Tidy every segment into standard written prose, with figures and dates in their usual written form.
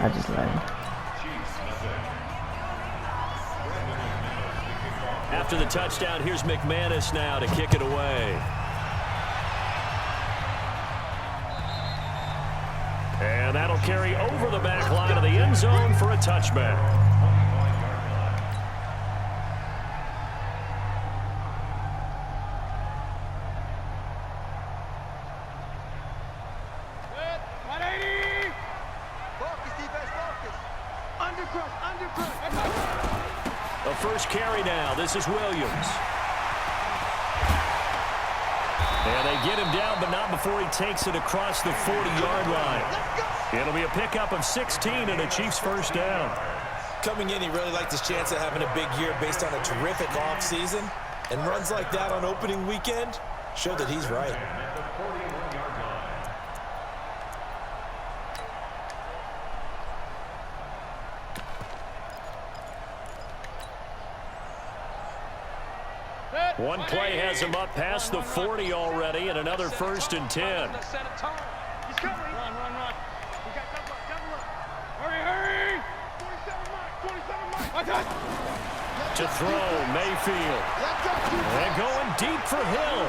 I just let him. After the touchdown, here's McManus now to kick it away. And that'll carry over the back line of the end zone for a touchback. A first carry now. This is Williams. And they get him down, but not before he takes it across the 40-yard line. It'll be a pickup of 16 and a Chiefs first down. Coming in, he really liked his chance of having a big year based on a terrific offseason. And runs like that on opening weekend show that he's right. One play has him up past the 40 already, and another 1st and 10. Run. We got double up. Hurry. 27 mark. To throw, Mayfield. And going deep for Hill.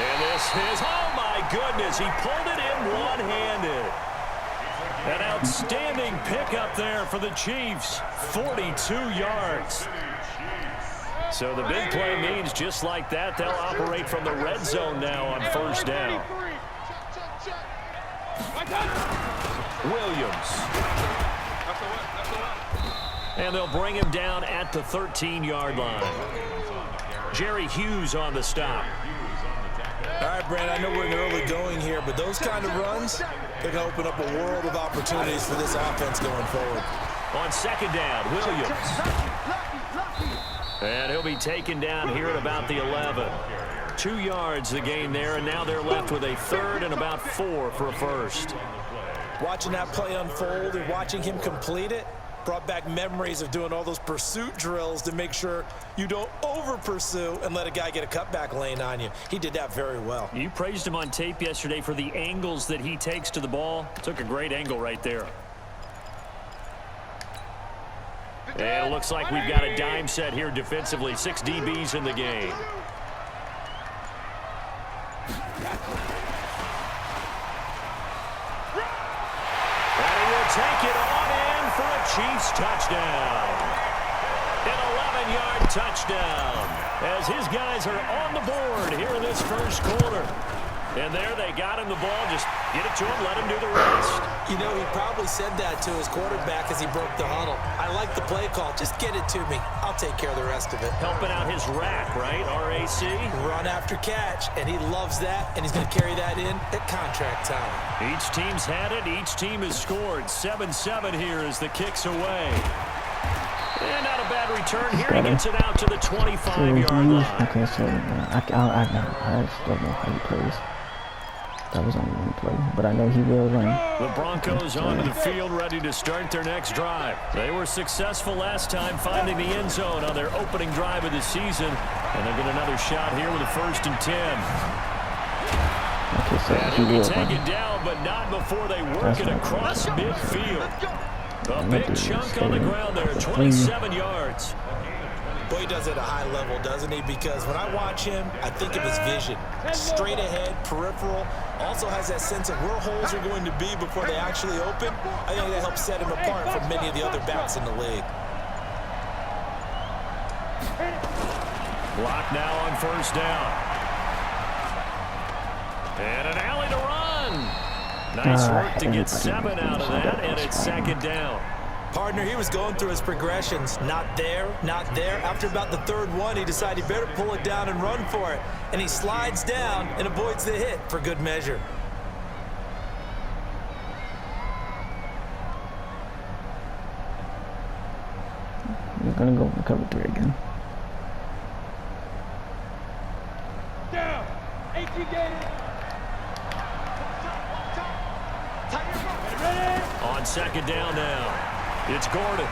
And this is, oh my goodness, he pulled it in one-handed. An outstanding pickup there for the Chiefs, 42 yards. So the big play means just like that, they'll operate from the red zone now on first down. Williams. And they'll bring him down at the 13-yard line. Jerry Hughes on the stop. All right, Brand, I know we're in early going here, but those kind of runs, they're going to open up a world of opportunities for this offense going forward. On second down, Williams. And he'll be taken down here at about the 11. 2 yards the gain there, and now they're left with a 3rd and about 4 for a first. Watching that play unfold and watching him complete it brought back memories of doing all those pursuit drills to make sure you don't over-pursue and let a guy get a cutback lane on you. He did that very well. You praised him on tape yesterday for the angles that he takes to the ball. Took a great angle right there. And it looks like we've got a dime set here defensively. 6 DBs in the game. And he will take it on in for a Chiefs touchdown. An 11-yard touchdown as his guys are on the board here in this first quarter. And there they got him the ball. Just get it to him, let him do the rest. You know, he probably said that to his quarterback as he broke the huddle. I like the play call. Just get it to me. I'll take care of the rest of it. Helping out his rack, right? RAC. Run after catch, and he loves that, and he's going to carry that in at contract time. Each team's had it. Each team has scored. 7-7 here as the kick's away. And not a bad return here. He gets it out to the 25-yard line. Okay, so I still know how he plays. That was only one play, but I know he will run. The Broncos onto the field ready to start their next drive. They were successful last time finding the end zone on their opening drive of the season, and they'll get another shot here with a 1st and 10. Okay, so and he he'll be will taken run. down, but not before they work it across midfield. A big chunk on the ground there, 27 yards. Boy, he does it at a high level, doesn't he? Because when I watch him, I think of his vision. Straight ahead, peripheral. Also has that sense of where holes are going to be before they actually open. I think that helps set him apart from many of the other backs in the league. Block now on first down. And an alley to run. Nice work to get 7 out of that, and it's 2nd down. Partner, he was going through his progressions. Not there, not there. After about the 3rd one, he decided he better pull it down and run for it. And he slides down and avoids the hit for good measure. We're going to go for cover 3 again. Down. 18 gated. On 2nd down now. It's Gordon.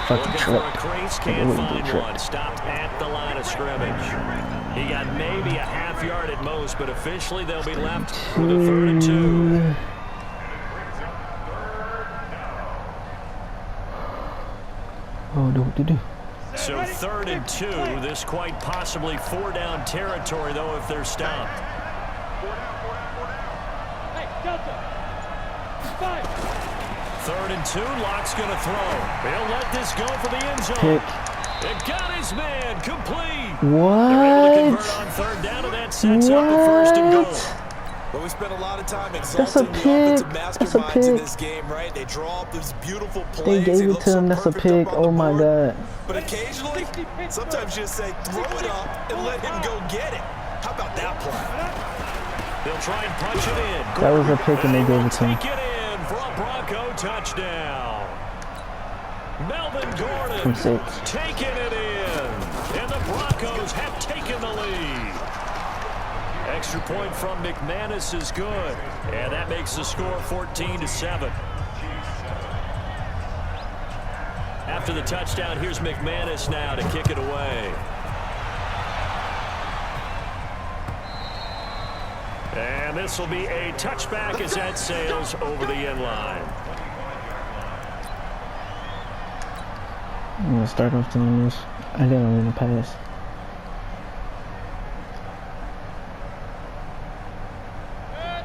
Fucking Looking for a tripped. crease, can't find one. Stopped at the line of scrimmage. He got maybe a half yard at most, but officially they'll be left with a 3rd and 2. Oh, do. So 3rd and 2. This quite possibly 4-down territory, though, if they're stopped. Hey, Delta. 5. 3rd and 2. Lock's going to throw. He'll let this go for the end zone. Pick. It got his man complete. What? They're able to convert on 3rd down, and that sets up the 1st and goal. Well, we spent a lot of time That's exalting a the pick. offensive That's a masterminds in pick. this game, right? They draw up these beautiful plays. They gave it look to so him. That's a perfect up pick. on the Oh my board. God. But occasionally, sometimes you just say, throw it up and let him go get it. How about that play? They'll try and punch it in. That was a pick and they gave it to him. Take it in for a Bronco touchdown. Melvin Gordon From 6. taking it in. And the Broncos have taken the lead. Extra point from McManus is good. And that makes the score 14-7. After the touchdown, here's McManus now to kick it away. And this will be a touchback as that sails over the end line. I'm going to start off doing this. I didn't win the pass.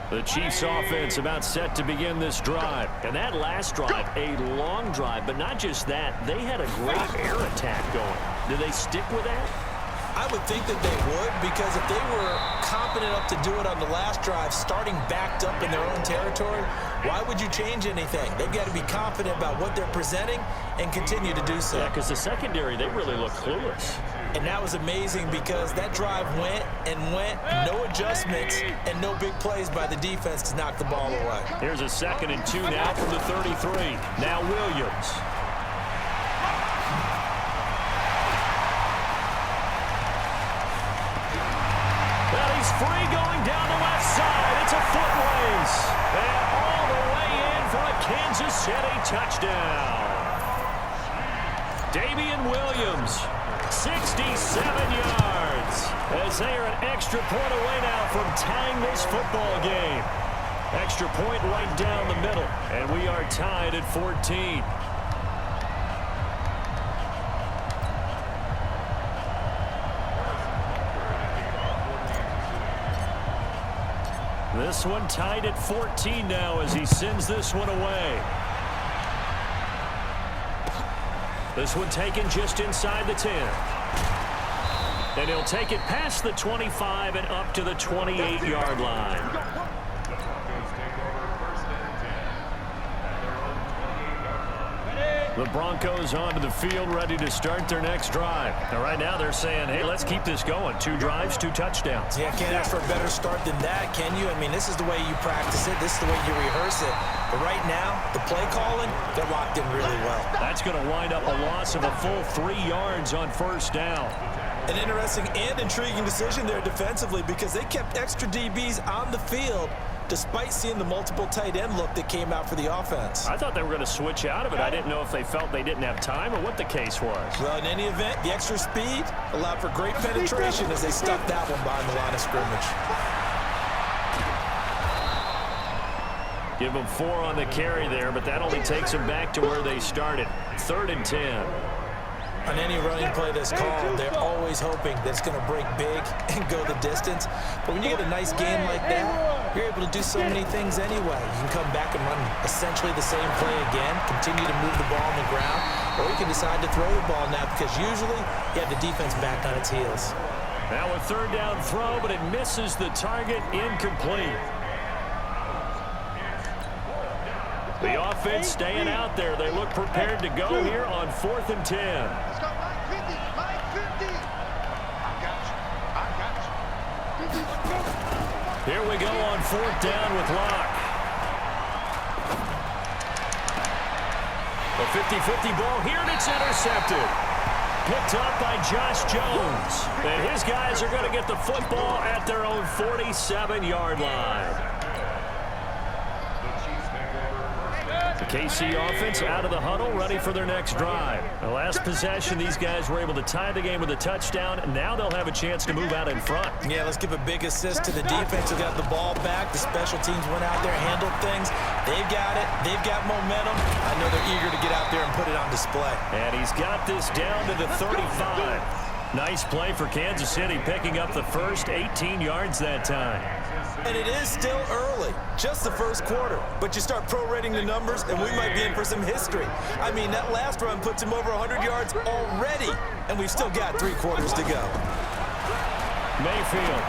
The Chiefs offense about set to begin this drive. And that last drive, a long drive, but not just that. They had a great air attack going. Do they stick with that? I would think that they would, because if they were competent enough to do it on the last drive, starting backed up in their own territory, why would you change anything? They've got to be confident about what they're presenting and continue to do so. Yeah, because the secondary, they really look clueless. And that was amazing because that drive went and went, no adjustments and no big plays by the defense to knock the ball away. Here's a 2nd and 2 now from the 33. Now Williams. Well, he's free going down the left side. It's a foot race. And all the way in for a Kansas City touchdown. Damian Williams, 67 yards. As they are an extra point away now from tying this football game. Extra point right down the middle. And we are tied at 14. This one tied at 14 now as he sends this one away. This one taken just inside the 10. And he'll take it past the 25 and up to the 28-yard line. The Broncos onto the field ready to start their next drive. Now, right now they're saying, hey, let's keep this going. 2 drives, 2 touchdowns. Yeah, can't ask for a better start than that, can you? I mean, this is the way you practice it. This is the way you rehearse it. But right now, the play calling, they're locked in really well. That's going to wind up a loss of a full 3 yards on 1st down. An interesting and intriguing decision there defensively because they kept extra DBs on the field despite seeing the multiple tight end look that came out for the offense. I thought they were going to switch out of it. I didn't know if they felt they didn't have time or what the case was. Well, in any event, the extra speed allowed for great penetration as they stuck that one behind the line of scrimmage. Give them 4 on the carry there, but that only takes them back to where they started. 3rd and 10. On any running play that's called, they're always hoping that it's going to break big and go the distance. But when you get a nice game like that, you're able to do so many things anyway. You can come back and run essentially the same play again, continue to move the ball on the ground, or you can decide to throw the ball now because usually you have the defense back on its heels. Now a 3rd down throw, but it misses the target, incomplete. The offense staying out there. They look prepared to go here on 4th and 10. Let's go, line 50, line 50. I got you. Here we go on 4th down with Locke. A 50-50 ball here, and it's intercepted. Picked up by Josh Jones. And his guys are going to get the football at their own 47-yard line. The KC offense out of the huddle, ready for their next drive. The last possession, these guys were able to tie the game with a touchdown. Now they'll have a chance to move out in front. Yeah, let's give a big assist to the defense who got the ball back. The special teams went out there, handled things. They've got it. They've got momentum. I know they're eager to get out there and put it on display. And he's got this down to the 35. Nice play for Kansas City, picking up the first 18 yards that time. And it is still early, just the first quarter. But you start prorating the numbers, and we might be in for some history. I mean, that last run puts him over 100 yards already, and we've still got 3 quarters to go. Mayfield.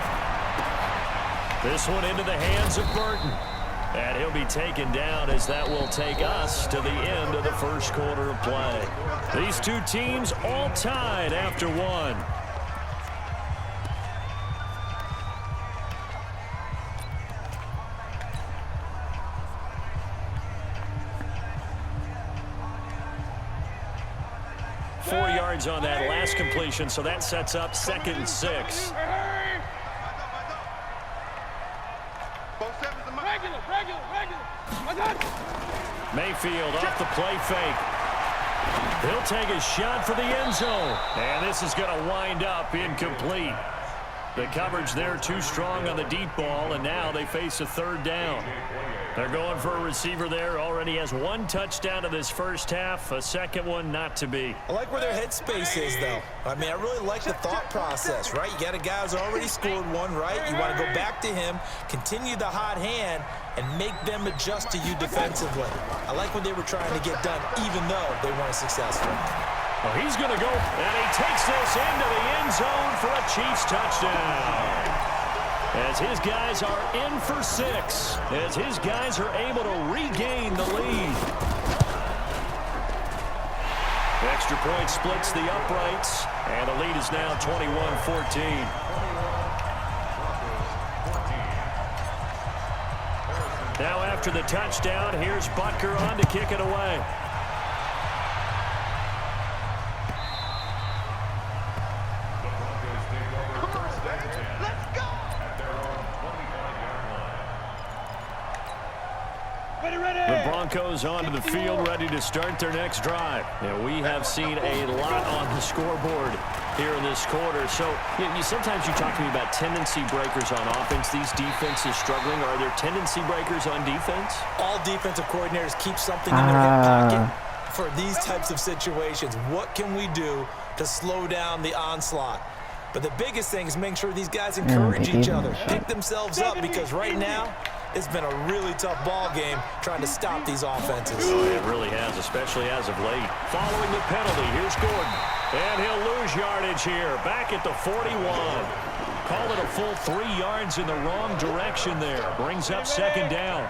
This one into the hands of Burton. And he'll be taken down as that will take us to the end of the first quarter of play. These two teams all tied after one. Four yards on that last completion, so that sets up 2nd and 6. Mayfield off the play fake. He'll take a shot for the end zone. And this is going to wind up incomplete. The coverage there too strong on the deep ball, and now they face a 3rd down. They're going for a receiver there. Already has 1 touchdown in this first half. A second one not to be. I like where their headspace is, though. I mean, I really like the thought process, right? You got a guy who's already scored 1, right? You want to go back to him, continue the hot hand, and make them adjust to you defensively. I like what they were trying to get done, even though they weren't successful. Well, he's going to go, and he takes this into the end zone for a Chiefs touchdown. As his guys are in for 6. As his guys are able to regain the lead. The extra point splits the uprights, and the lead is now 21-14. Now after the touchdown, here's Butker on to kick it away. The Broncos onto the field, ready to start their next drive. And we have seen a lot on the scoreboard here in this quarter. So sometimes you talk to me about tendency breakers on offense. These defenses struggling. Are there tendency breakers on defense? All defensive coordinators keep something in their hip pocket for these types of situations. What can we do to slow down the onslaught? But the biggest thing is making sure these guys encourage each other, pick themselves up, because right now, it's been a really tough ball game trying to stop these offenses. Oh, it really has, especially as of late. Following the penalty, here's Gordon. And he'll lose yardage here, back at the 41. Call it a full 3 yards in the wrong direction there. Brings up 2nd down.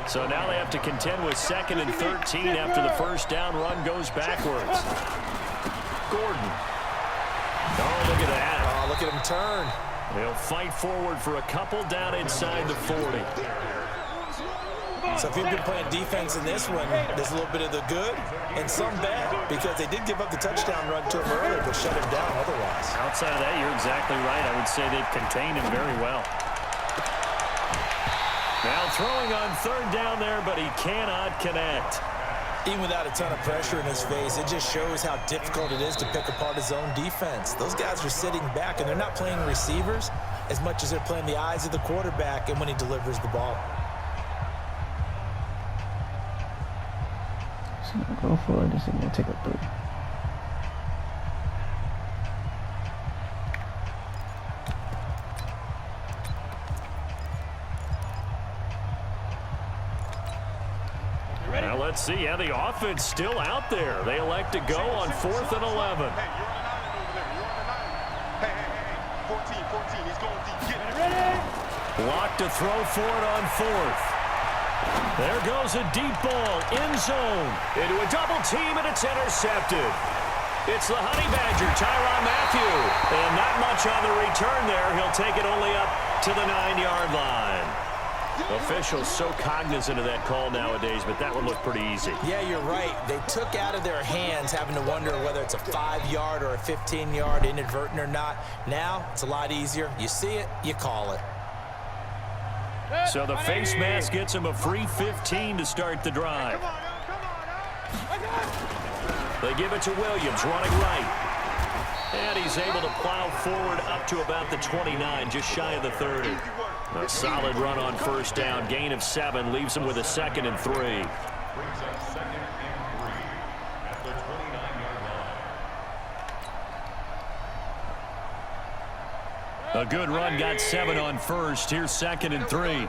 So now they have to contend with 2nd and 13 after the first down run goes backwards. Gordon. Oh, look at that. Oh, look at him turn. They'll fight forward for a couple down inside the 40. So if you've been playing defense in this one, there's a little bit of the good and some bad, because they did give up the touchdown run to him earlier, but shut him down otherwise. Outside of that, you're exactly right. I would say they've contained him very well. Now throwing on 3rd down there, but he cannot connect. Even without a ton of pressure in his face, it just shows how difficult it is to pick apart his own defense. Those guys are sitting back, and they're not playing receivers as much as they're playing the eyes of the quarterback and when he delivers the ball. So go for it. This is going to take a 3. Now let's see how the offense still out there. They elect to go on 4th and 11. Block to throw for it on 4th. There goes a deep ball, end zone, into a double team, and it's intercepted. It's the Honey Badger, Tyrann Mathieu. And not much on the return there. He'll take it only up to the 9-yard line. Officials so cognizant of that call nowadays, but that one looked pretty easy. Yeah, you're right. They took out of their hands having to wonder whether it's a 5-yard or a 15-yard, inadvertent or not. Now, it's a lot easier. You see it, you call it. So the face mask gets him a free 15 to start the drive. They give it to Williams, running right. And he's able to plow forward up to about the 29, just shy of the 30. A solid run on 1st down. Gain of 7 leaves him with a 2nd and 3. A good run got 7 on first. Here's 2nd and 3.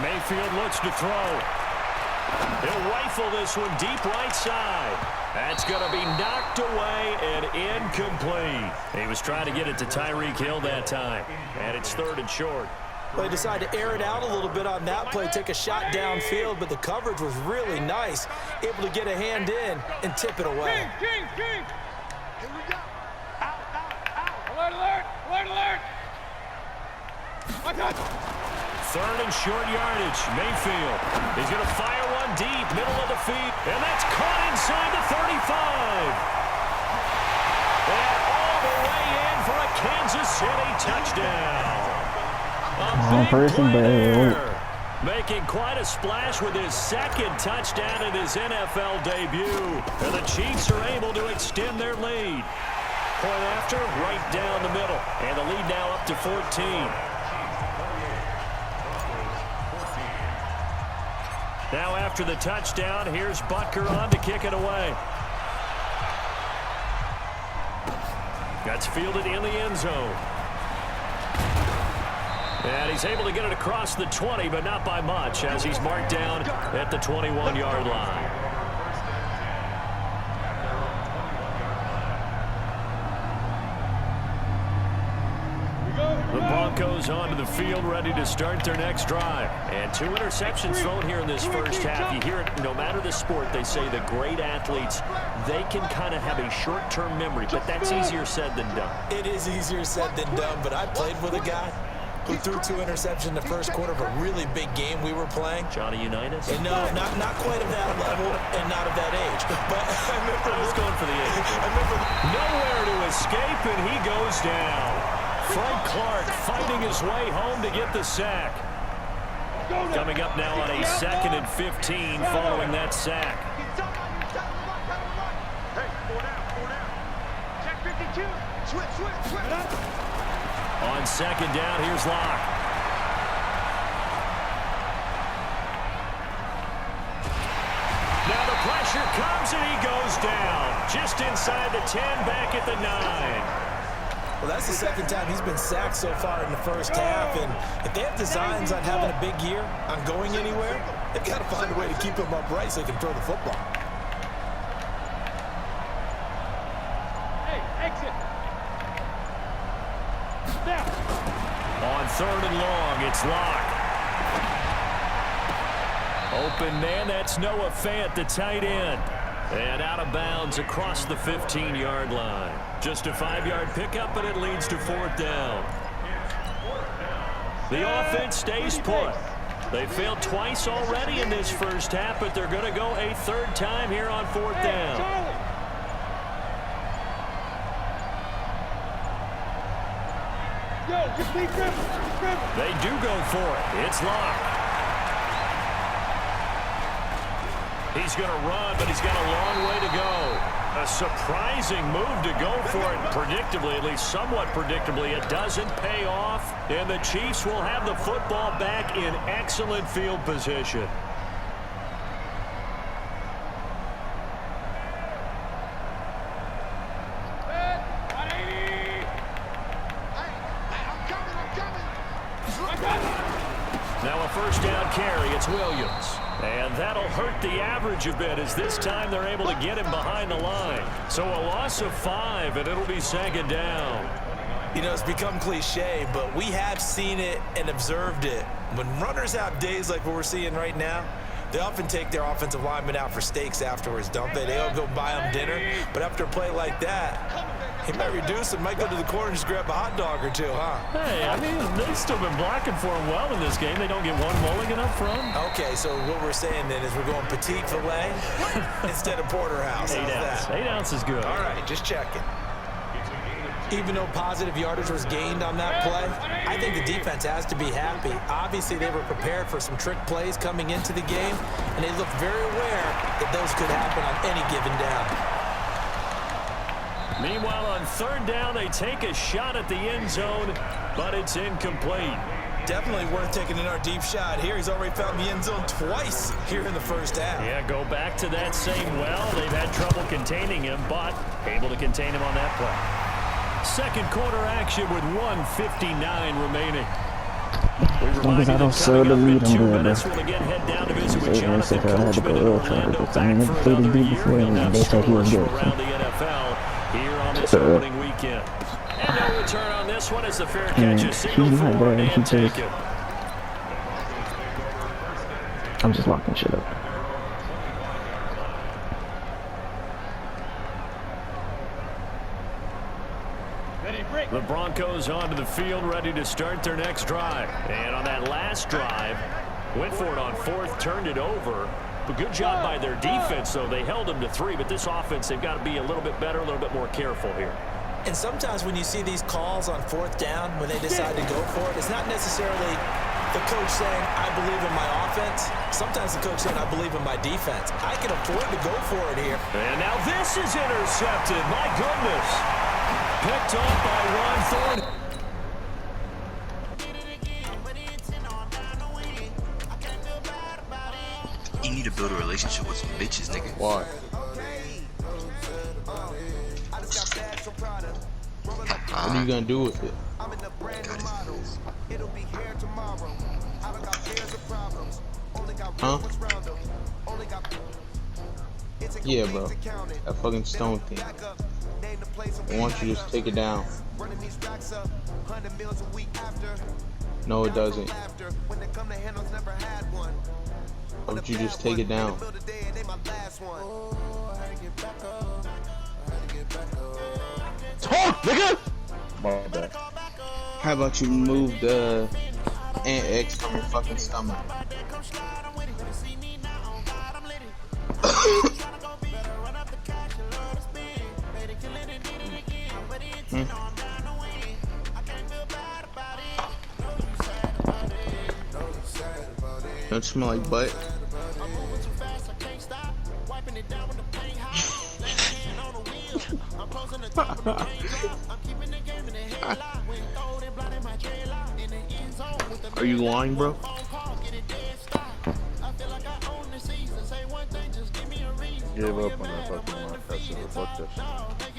Mayfield looks to throw. He'll rifle this one deep right side. That's going to be knocked away and incomplete. He was trying to get it to Tyreek Hill that time. And it's 3rd and short. Well, he decided to air it out a little bit on that play, take a shot downfield, but the coverage was really nice. Able to get a hand in and tip it away. King. Here we go. Alert, alert, alert, alert. I got you. 3rd and short yardage. Mayfield. He's going to fire one deep, middle of the field. And that's caught inside the 35. And all the way in for a Kansas City touchdown. One person, but it won't. Making quite a splash with his 2nd touchdown in his NFL debut. And the Chiefs are able to extend their lead. Point after, right down the middle. And the lead now up to 14. Now after the touchdown, here's Butker on to kick it away. That's fielded in the end zone. And he's able to get it across the 20, but not by much, as he's marked down at the 21-yard line. The Broncos onto the field, ready to start their next drive. And 2 interceptions thrown here in this first half. You hear it, no matter the sport, they say the great athletes, they can kind of have a short-term memory, but that's easier said than done. It is easier said than done, but I played with a guy who threw 2 interceptions in the first quarter of a really big game we were playing. Johnny Unitas? And no, not quite of that level and not of that age. But I was going for the age. I remember nowhere to escape, and he goes down. Frank Clark fighting his way home to get the sack. Coming up now on a 2nd and 15 following that sack. Hey, 4 down. Check 52. Switch. On 2nd down, here's Locke. Now the pressure comes and he goes down. Just inside the 10, back at the 9. Well, that's the 2nd time he's been sacked so far in the first half, and if they have designs on having a big year, on going anywhere, they've got to find a way to keep him upright so they can throw the football. Hey, exit. Now. On 3rd and long, it's Locke. Open man, that's Noah Fant, the tight end. And out of bounds across the 15-yard line. Just a 5-yard pickup, and it leads to 4th down. The offense stays put. They failed twice already in this first half, but they're going to go a 3rd time here on 4th down. Yo, just leave dribble. They do go for it. It's Locke. He's going to run, but he's got a long way to go. A surprising move to go for it. Predictably, at least somewhat predictably, it doesn't pay off. And the Chiefs will have the football back in excellent field position. Now a 1st down carry. It's Williams. And that'll hurt the average a bit, as this time they're able to get him behind the line. So a loss of 5, and it'll be 2nd down. You know, it's become cliche, but we have seen it and observed it. When runners have days like what we're seeing right now, they often take their offensive linemen out for steaks afterwards, don't they? They all go buy them dinner. But after a play like that, he might reduce it, might go to the corner and just grab a hot dog or 2, huh? Hey, I mean, they've still been blocking for him well in this game. They don't get one mulligan up front. Okay, so what we're saying then is we're going petite filet instead of porterhouse. 8 ounce. 8 ounce is good. All right, just checking. Even though positive yardage was gained on that play, I think the defense has to be happy. Obviously, they were prepared for some trick plays coming into the game, and they looked very aware that those could happen on any given down. Meanwhile, on 3rd down, they take a shot at the end zone, but it's incomplete. definitely worth taking another deep shot here. He's already found the end zone twice here in the first half. Yeah, go back to that same well. They've had trouble containing him, but able to contain him on that play. Second quarter action with 1:59 remaining. We remind you that coming up in 2 minutes, we'll again head down to visit with Jonathan Coachman in Orlando, back for another year. He'll have stormers around the NFL here on this opening weekend. And no return on this one as the fair catch is single forward and taken. I'm just locking shit up. The Broncos onto the field, ready to start their next drive. And on that last drive, went for it on fourth, turned it over. But good job by their defense, though. They held them to 3, but this offense, they've got to be a little bit better, a little bit more careful here. And sometimes when you see these calls on fourth down, when they decide to go for it, it's not necessarily the coach saying, I believe in my offense. Sometimes the coach saying, I believe in my defense. I can afford to go for it here. And now this is intercepted. My goodness. Picked off by Ron Thorne. You need to build a relationship with some bitches, nigga. Why? What are you gonna do with it? Huh? Yeah, bro. That fucking stone thing. Why don't you just take it down? No, it doesn't. Why don't you just take it down? Talk, nigga! How about you move the Ant X from your fucking stomach? Don't smell like butt? Are you lying, bro? Gave up on that fucking one. Fuck this.